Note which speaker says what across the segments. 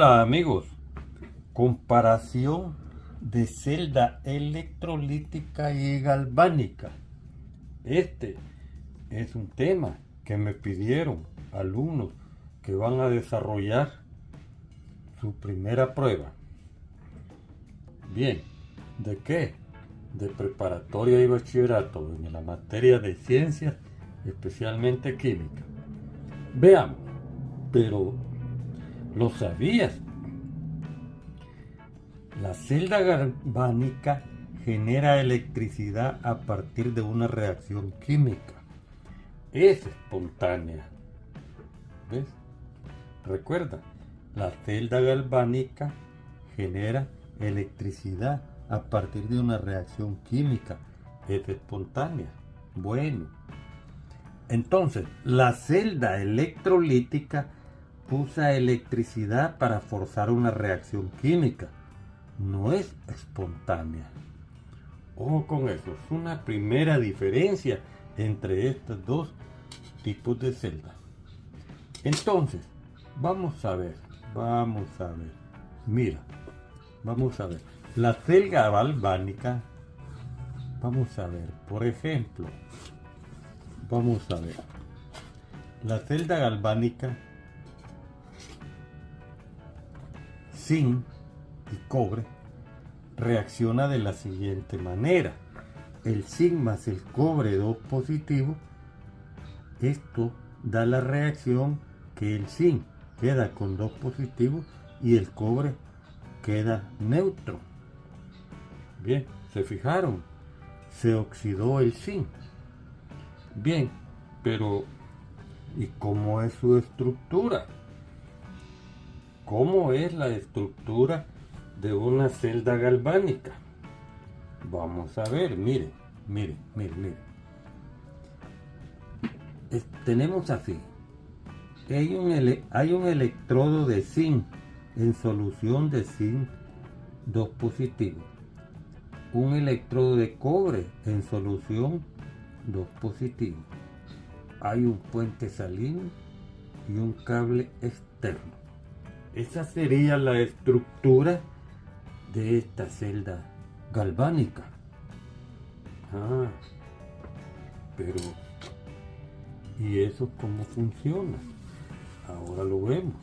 Speaker 1: Hola amigos, comparación de celda electrolítica y galvánica. Este es un tema que me pidieron alumnos que van a desarrollar su primera prueba. Bien, ¿de qué? De preparatoria y bachillerato en la materia de ciencias, especialmente química. Veamos, pero ¿lo sabías? La celda galvánica genera electricidad a partir de una reacción química. Es espontánea. ¿Ves? Recuerda, la celda galvánica genera electricidad a partir de una reacción química. Es espontánea. Bueno. Entonces, la celda electrolítica usa electricidad para forzar una reacción química. No es espontánea. Ojo con eso, es una primera diferencia entre estos dos tipos de celda. Entonces, vamos a ver. Mira, vamos a ver. La celda galvánica, vamos a ver, por ejemplo, vamos a ver. La celda galvánica, zinc y cobre, reacciona de la siguiente manera. El zinc más el cobre 2 positivo, esto da la reacción que el zinc queda con 2 positivos y el cobre queda neutro. Bien, ¿se fijaron? Se oxidó el zinc. Bien, pero ¿y cómo es su estructura? ¿Cómo es la estructura de una celda galvánica? Vamos a ver, miren. Tenemos así. Hay un electrodo de zinc en solución de zinc 2 positivo. Un electrodo de cobre en solución 2 positivo. Hay un puente salino y un cable externo. Esa sería la estructura de esta celda galvánica. Pero ¿y eso cómo funciona? Ahora lo vemos.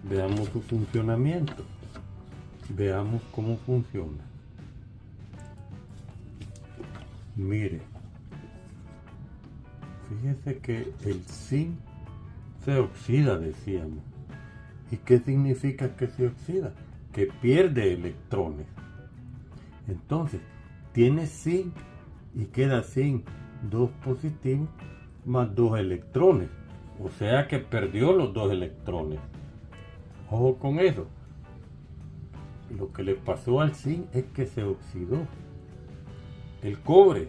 Speaker 1: Veamos su funcionamiento. Veamos cómo funciona. Mire, fíjese que el zinc se oxida, decíamos. ¿Y qué significa que se oxida? Que pierde electrones. Entonces, tiene zinc y queda zinc 2 positivos más 2 electrones. O sea que perdió los 2 electrones. Ojo con eso. Lo que le pasó al zinc es que se oxidó. El cobre.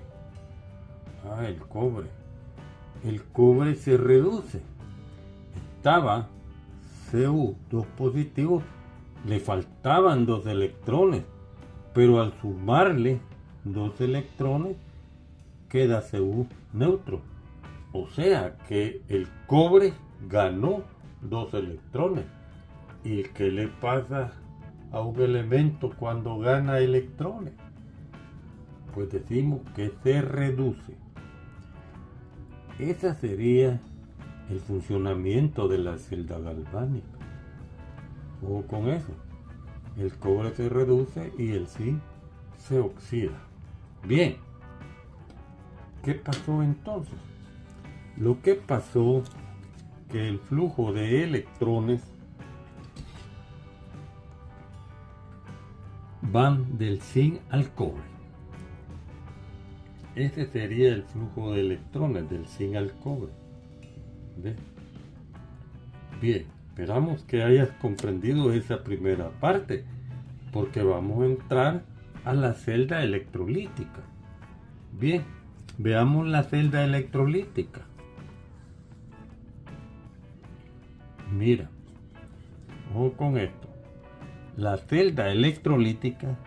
Speaker 1: El cobre se reduce. Estaba Cu 2 positivo, le faltaban 2 electrones, pero al sumarle 2 electrones queda Cu neutro. O sea que el cobre ganó 2 electrones. ¿Y qué le pasa a un elemento cuando gana electrones? Pues decimos que se reduce. Esa sería el funcionamiento de la celda galvánica. Ojo con eso. El cobre se reduce y el zinc se oxida. Bien. ¿Qué pasó entonces? Lo que pasó que el flujo de electrones van del zinc al cobre. Ese sería el flujo de electrones del zinc al cobre. ¿Ves? Bien, esperamos que hayas comprendido esa primera parte, porque vamos a entrar a la celda electrolítica. Bien, veamos la celda electrolítica. Mira, ojo con esto. La celda electrolítica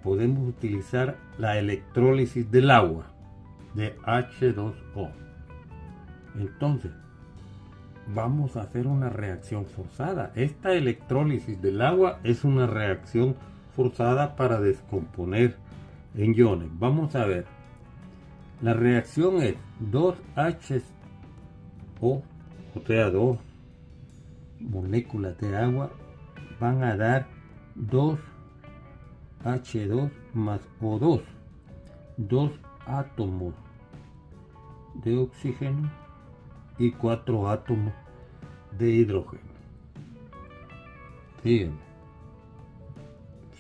Speaker 1: podemos utilizar la electrólisis del agua, de H2O. Entonces, vamos a hacer una reacción forzada. Esta electrólisis del agua es una reacción forzada para descomponer en iones. Vamos a ver. La reacción es 2H, o sea, 2 moléculas de agua van a dar 2H2 más O2, 2 átomos de oxígeno y 4 átomos de hidrógeno. ¿Sí?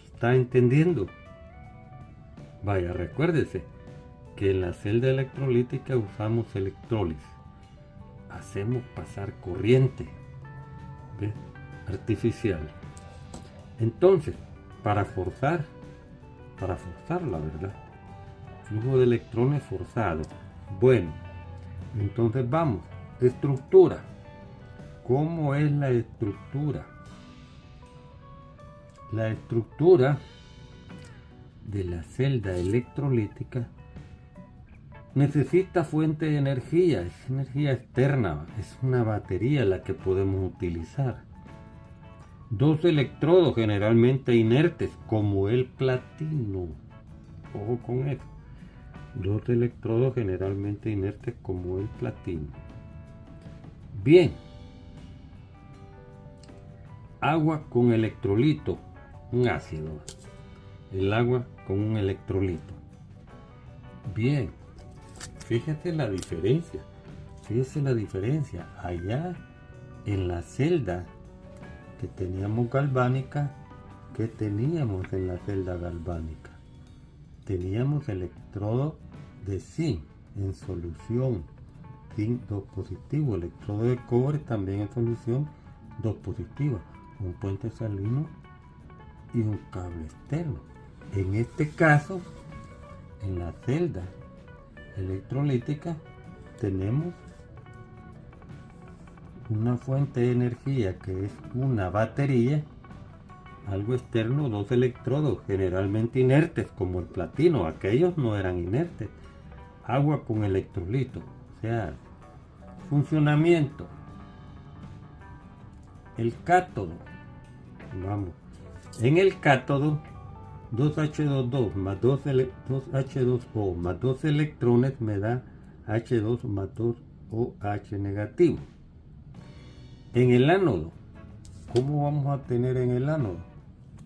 Speaker 1: ¿Está entendiendo? Vaya, recuérdese que en la celda electrolítica usamos electrólisis. Hacemos pasar corriente, ¿ves? Artificial. Entonces, para forzar la verdad, flujo de electrones forzado. Bueno, entonces vamos. Estructura. ¿Cómo es la estructura? La estructura de la celda electrolítica necesita fuente de energía, es energía externa, es una batería la que podemos utilizar. Dos electrodos generalmente inertes como el platino. Ojo con eso. Dos electrodos generalmente inertes como el platino. Bien. Agua con electrolito, un ácido. El agua con un electrolito. Bien. Fíjate la diferencia. Fíjese la diferencia. Allá en la celda que teníamos galvánica, ¿qué teníamos en la celda galvánica? Teníamos electrodo de zinc en solución, zinc 2 positivo, electrodo de cobre también en solución 2 positivo, un puente salino y un cable externo. En este caso, en la celda electrolítica tenemos una fuente de energía que es una batería, algo externo, dos electrodos generalmente inertes como el platino, aquellos no eran inertes, agua con electrolito, o sea, funcionamiento. El cátodo, vamos, en el cátodo 2H22 más 2H2O más 2 electrones me da H2 más 2OH negativo. En el ánodo, ¿cómo vamos a tener en el ánodo?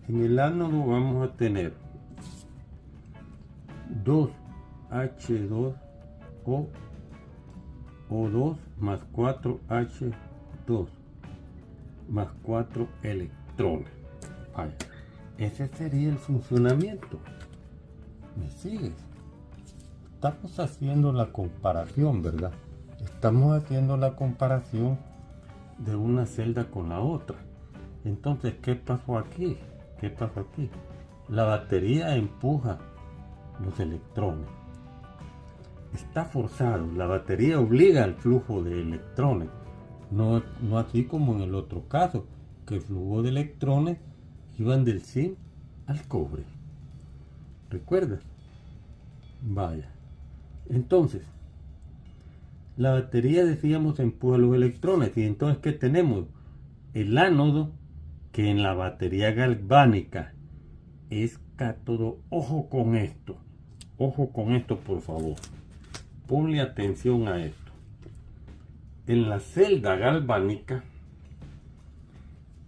Speaker 1: En el ánodo vamos a tener 2H2O O2 más 4H2 más 4 electrones. Vaya, ese sería el funcionamiento. ¿Me sigues? Estamos haciendo la comparación, ¿verdad? Estamos haciendo la comparación de una celda con la otra. Entonces, ¿qué pasó aquí? ¿Qué pasó aquí? La batería empuja los electrones. Está forzado. La batería obliga al flujo de electrones. No así como en el otro caso, que el flujo de electrones iban del zinc al cobre. ¿Recuerdas? Vaya. Entonces, la batería, decíamos, empuja los electrones. Y entonces, ¿qué tenemos? El ánodo, que en la batería galvánica es cátodo. Ojo con esto. Ojo con esto, por favor. Ponle atención a esto. En la celda galvánica,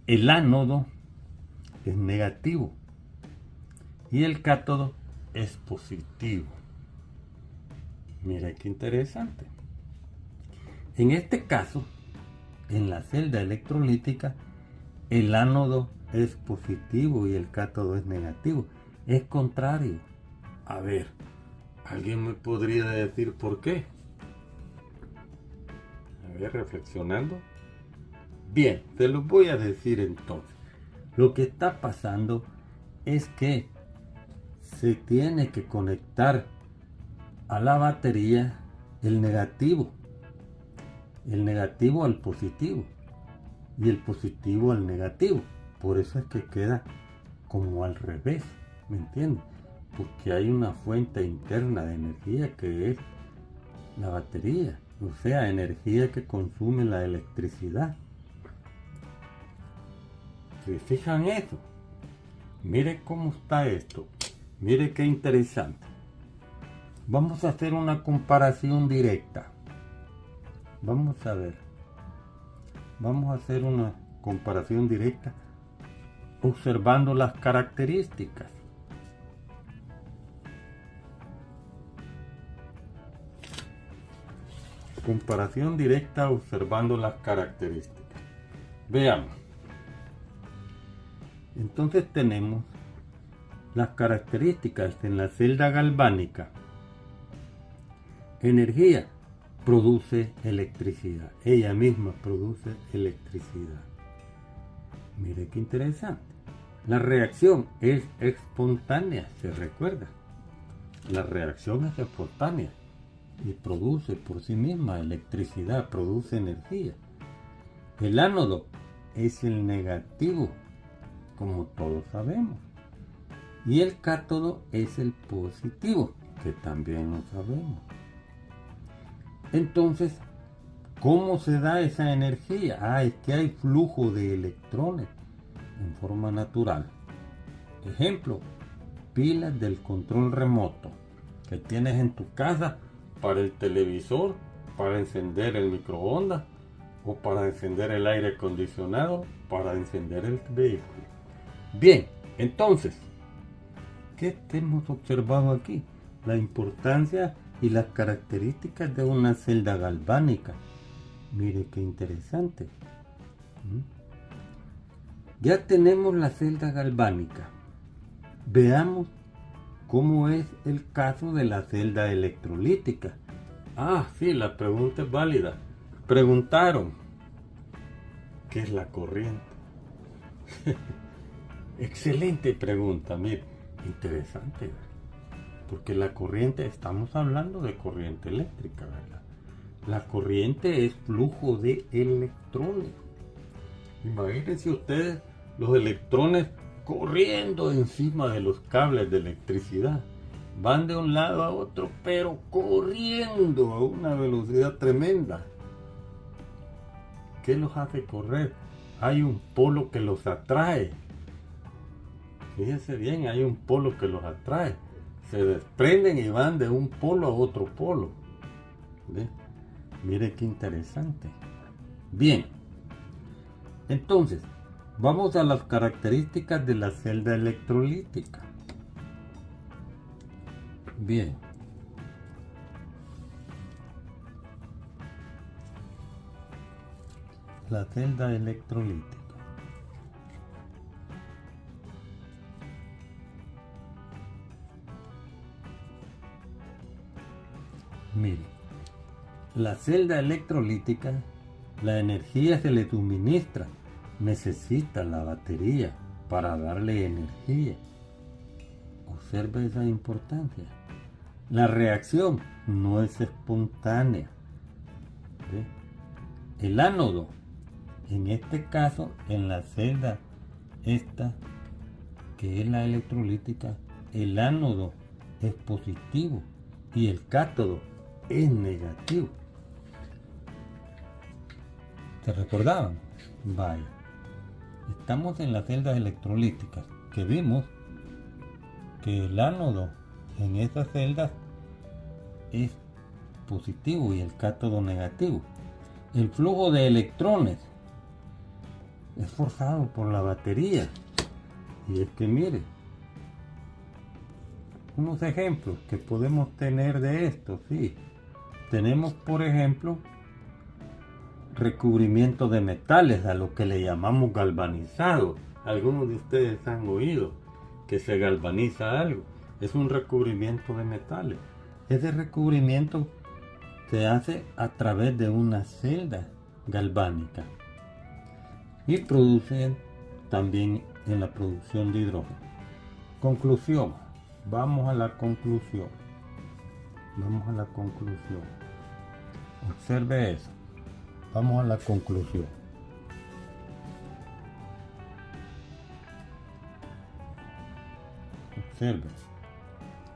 Speaker 1: el ánodo es negativo y el cátodo es positivo. Mira qué interesante. En este caso, en la celda electrolítica, el ánodo es positivo y el cátodo es negativo. Es contrario. A ver, ¿alguien me podría decir por qué? A ver, reflexionando. Bien, te lo voy a decir entonces. Lo que está pasando es que se tiene que conectar a la batería el negativo al positivo y el positivo al negativo. Por eso es que queda como al revés, ¿me entiendes? Porque hay una fuente interna de energía que es la batería o sea, energía que consume la electricidad. ¿Se fijan eso? Mire cómo está esto. Mire qué interesante. Vamos a hacer una comparación directa. Vamos a ver. Vamos a hacer una comparación directa observando las características. Comparación directa observando las características. Veamos. Entonces tenemos las características en la celda galvánica. Energía, produce electricidad. Ella misma produce electricidad. Mire qué interesante. La reacción es espontánea, se recuerda. La reacción es espontánea y produce por sí misma electricidad, produce energía. El ánodo es el negativo, como todos sabemos. Y el cátodo es el positivo, que también lo sabemos. Entonces, ¿cómo se da esa energía? Es que hay flujo de electrones en forma natural. Ejemplo, pilas del control remoto que tienes en tu casa para el televisor, para encender el microondas o para encender el aire acondicionado, para encender el vehículo. Bien, entonces, ¿qué hemos observado aquí? La importancia y las características de una celda galvánica. Mire qué interesante. Ya tenemos la celda galvánica. Veamos cómo es el caso de la celda electrolítica. Sí, la pregunta es válida. Preguntaron, ¿qué es la corriente? Excelente pregunta, mire, interesante, ¿verdad? Porque la corriente, estamos hablando de corriente eléctrica, ¿verdad? La corriente es flujo de electrones. Imagínense ustedes los electrones corriendo encima de los cables de electricidad. Van de un lado a otro, pero corriendo a una velocidad tremenda. ¿Qué los hace correr? Hay un polo que los atrae. Fíjense bien, hay un polo que los atrae. Se desprenden y van de un polo a otro polo. ¿Ve? Mire qué interesante. Bien. Entonces, vamos a las características de la celda electrolítica. Bien. La celda electrolítica. Mire, la celda electrolítica, la energía se le suministra, necesita la batería para darle energía. Observe esa importancia. La reacción no es espontánea. ¿Ve? El ánodo, en este caso, en la celda esta, que es la electrolítica, el ánodo es positivo y el cátodo es negativo. ¿Se recordaban? Vaya. Estamos en las celdas electrolíticas que vimos que el ánodo en esas celdas es positivo y el cátodo negativo. El flujo de electrones es forzado por la batería. Y es que mire, unos ejemplos que podemos tener de esto, sí. Tenemos, por ejemplo, recubrimiento de metales, a lo que le llamamos galvanizado. Algunos de ustedes han oído que se galvaniza algo. Es un recubrimiento de metales. Ese recubrimiento se hace a través de una celda galvánica y produce también en la producción de hidrógeno. Conclusión. Vamos a la conclusión. Observe eso. Vamos a la conclusión. Observe.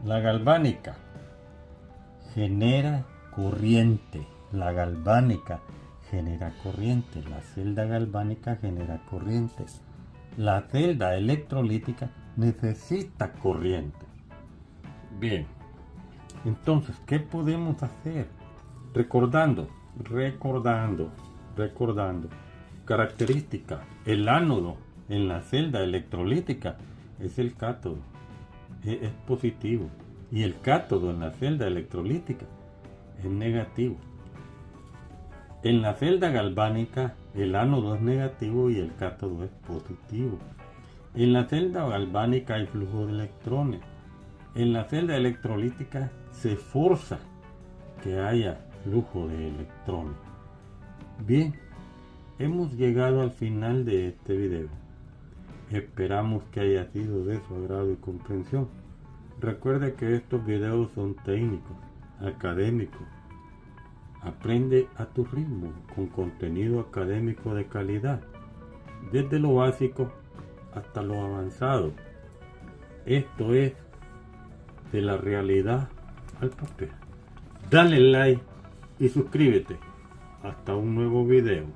Speaker 1: La galvánica genera corriente. La galvánica genera corriente, la celda galvánica genera corriente. La celda electrolítica necesita corriente. Bien, entonces, ¿qué podemos hacer? Recordando. Característica: el ánodo en la celda electrolítica es el cátodo, es positivo, y el cátodo en la celda electrolítica es negativo. En la celda galvánica el ánodo es negativo y el cátodo es positivo. En la celda galvánica hay flujo de electrones. En la celda electrolítica se forza que haya flujo de electrones. Bien, hemos llegado al final de este video. Esperamos que haya sido de su agrado y comprensión. Recuerde que estos videos son técnicos, académicos. Aprende a tu ritmo con contenido académico de calidad, desde lo básico hasta lo avanzado. Esto es de la realidad al papel. Dale like y suscríbete. Hasta un nuevo video.